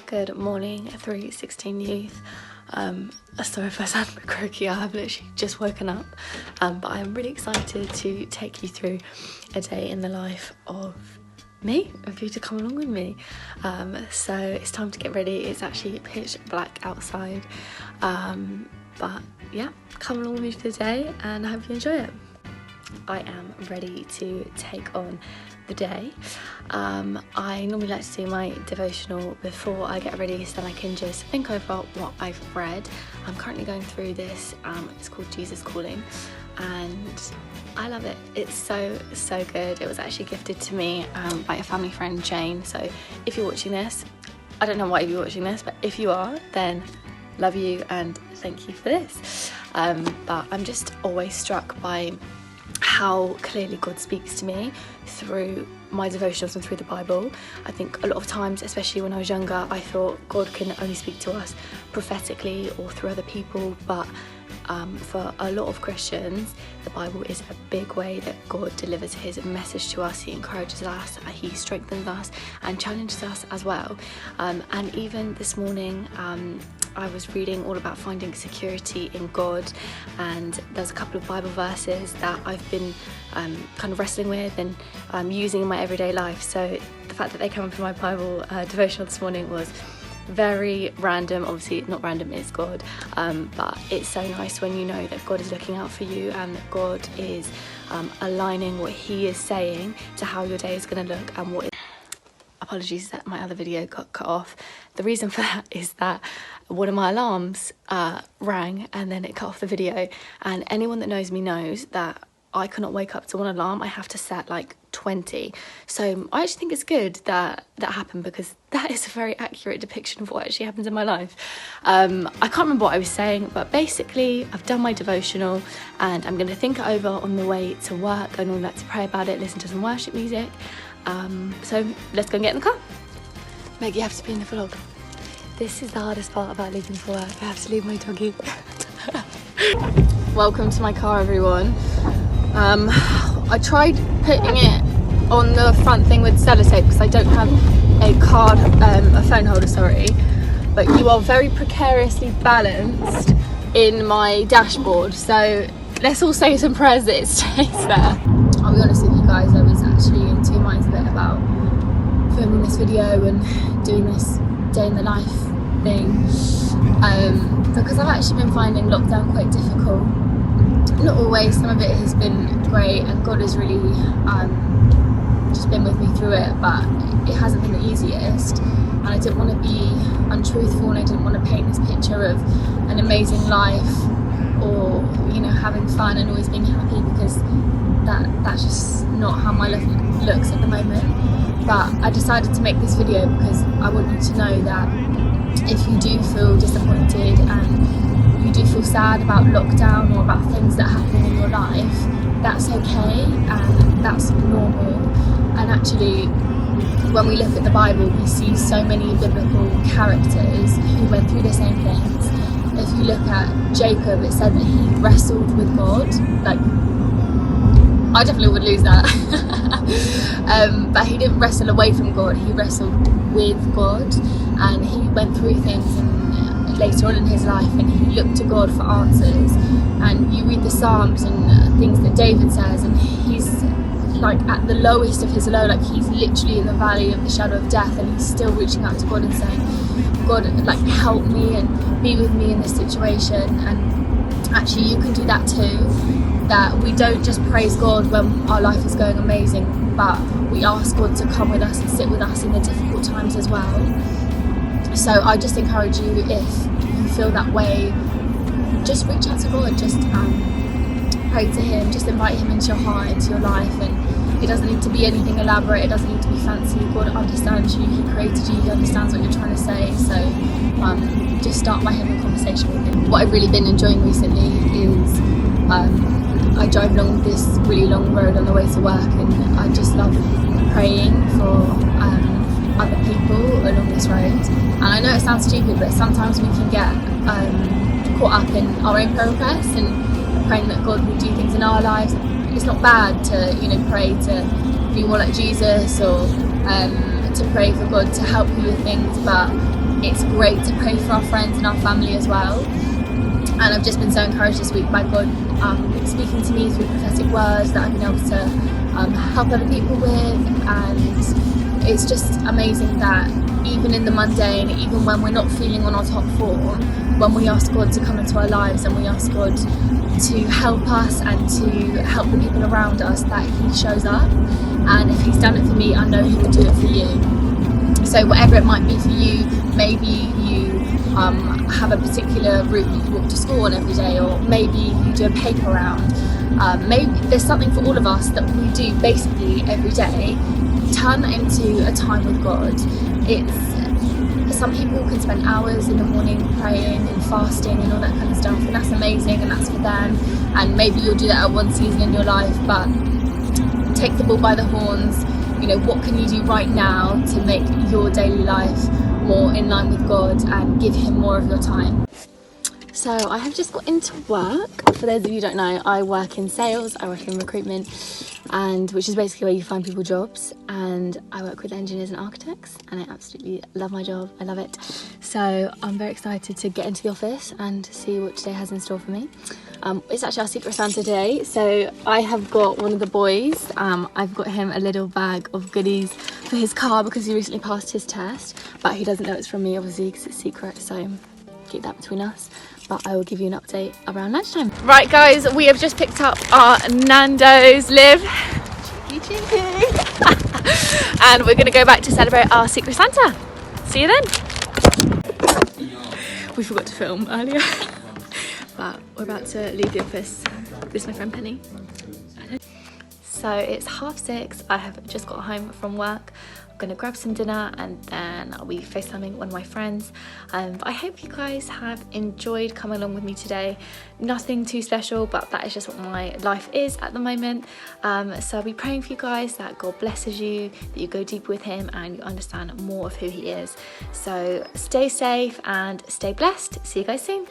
Good morning, 316 youth. Sorry if I sound a bit croaky, I have literally just woken up, but I'm really excited to take you through a day in the life of me, of you to come along with me. So it's time to get ready. It's actually pitch black outside, but yeah, come along with me for the day and I hope you enjoy it. I am ready to take on the day. I normally like to do my devotional before I get ready so then I can just think over what I've read. I'm currently going through this, it's called Jesus Calling, and I love it. It's so good. It was actually gifted to me by a family friend, Jane, so if you're watching this, I don't know why you're watching this, but if you are, then love you and thank you for this. But I'm just always struck by how clearly God speaks to me through my devotionals and through the Bible. I think a lot of times, especially when I was younger, I thought God can only speak to us prophetically or through other people, but for a lot of Christians, the Bible is a big way that God delivers his message to us. He encourages us, he strengthens us and challenges us as well. And even this morning, I was reading all about finding security in God, and there's a couple of Bible verses that I've been kind of wrestling with and using in my everyday life. So the fact that they came up in my Bible devotional this morning was very random. Obviously not random, it's God, but it's so nice when you know that God is looking out for you and that God is aligning what he is saying to how your day is going to look and what is. Apologies that my other video got cut off. The reason for that is that one of my alarms rang and then it cut off the video, and anyone that knows me knows that I cannot wake up to one alarm. I have to set like 20. So I actually think it's good that that happened, because that is a very accurate depiction of what actually happens in my life. I can't remember what I was saying, but basically I've done my devotional and I'm going to think it over on the way to work. I normally like to pray about it, listen to some worship music. So let's go and get in the car. Meg, you have to be in the vlog. This is the hardest part about leaving for work. I have to leave my doggy. Welcome to my car, everyone. I tried putting it on the front thing with sellotape because I don't have a phone holder, sorry. But you are very precariously balanced in my dashboard, so let's all say some prayers that it stays there. I'll be honest with you guys, I was actually in two minds a bit about filming this video and doing this day in the life thing, because I've actually been finding lockdown quite difficult. Not always, some of it has been great and God has really just been with me through it, but it hasn't been the easiest, and I didn't want to be untruthful and I didn't want to paint this picture of an amazing life or, you know, having fun and always being happy, because that's just not how my life looks at the moment. But I decided to make this video because I want you to know that if you do feel disappointed and you do feel sad about lockdown or about things that happen in your life, that's okay and that's normal. And actually, when we look at the Bible, we see so many biblical characters who went through the same things. If you look at Jacob, it said that he wrestled with God. Like, I definitely would lose that. But he didn't wrestle away from God, he wrestled with God, and he went through things and later on in his life and he looked to God for answers. And you read the Psalms and things that David says, and he's like at the lowest of his low, like he's literally in the valley of the shadow of death, and he's still reaching out to God and saying, God, like, help me and be with me in this situation. And actually you can do that too, that we don't just praise God when our life is going amazing, but we ask God to come with us and sit with us in the difficult times as well. So I just encourage you, if you feel that way, just reach out to God, just pray to him, just invite him into your heart, into your life. And it doesn't need to be anything elaborate, it doesn't need to be fancy. God understands you, he created you, he understands what you're trying to say. So just start by having a conversation with him. What I've really been enjoying recently is I drive along this really long road on the way to work, and I just love praying for other people along this road. And I know it sounds stupid, but sometimes we can get caught up in our own prayer requests and praying that God will do things in our lives. It's not bad to, you know, pray to be more like Jesus, or to pray for God to help you with things, but it's great to pray for our friends and our family as well. And I've just been so encouraged this week by God speaking to me through prophetic words that I've been able to help other people with. And it's just amazing that even in the mundane, even when we're not feeling on our top form, when we ask God to come into our lives and we ask God to help us and to help the people around us, that He shows up. And if He's done it for me, I know He will do it for you. So whatever it might be for you, maybe you have a particular route you walk to school on every day, or maybe you do a paper round. Maybe there's something for all of us that we do basically every day. Turn that into a time with God. Some people can spend hours in the morning praying and fasting and all that kind of stuff, and that's amazing and that's for them, and maybe you'll do that at one season in your life, but take the bull by the horns. You know, what can you do right now to make your daily life more in line with God and give Him more of your time? So I have just got into work. For those of you who don't know, I work in sales, I work in recruitment, and which is basically where you find people jobs, and I work with engineers and architects, and I absolutely love my job. I love it. So I'm very excited to get into the office and see what today has in store for me. It's actually our Secret Santa day, so I have got one of the boys, I've got him a little bag of goodies for his car because he recently passed his test, but he doesn't know it's from me obviously because it's secret, so keep that between us. But I will give you an update around lunchtime. Right guys, we have just picked up our Nando's Liv. Cheeky. And we're gonna go back to celebrate our Secret Santa. See you then. We forgot to film earlier. But we're about to leave the office. This is my friend Penny. So it's 6:30. I have just got home from work. I'm gonna grab some dinner and then I'll be FaceTiming one of my friends. But I hope you guys have enjoyed coming along with me today. Nothing too special, but that is just what my life is at the moment. So I'll be praying for you guys that God blesses you, that you go deeper with Him and you understand more of who He is. So stay safe and stay blessed. See you guys soon.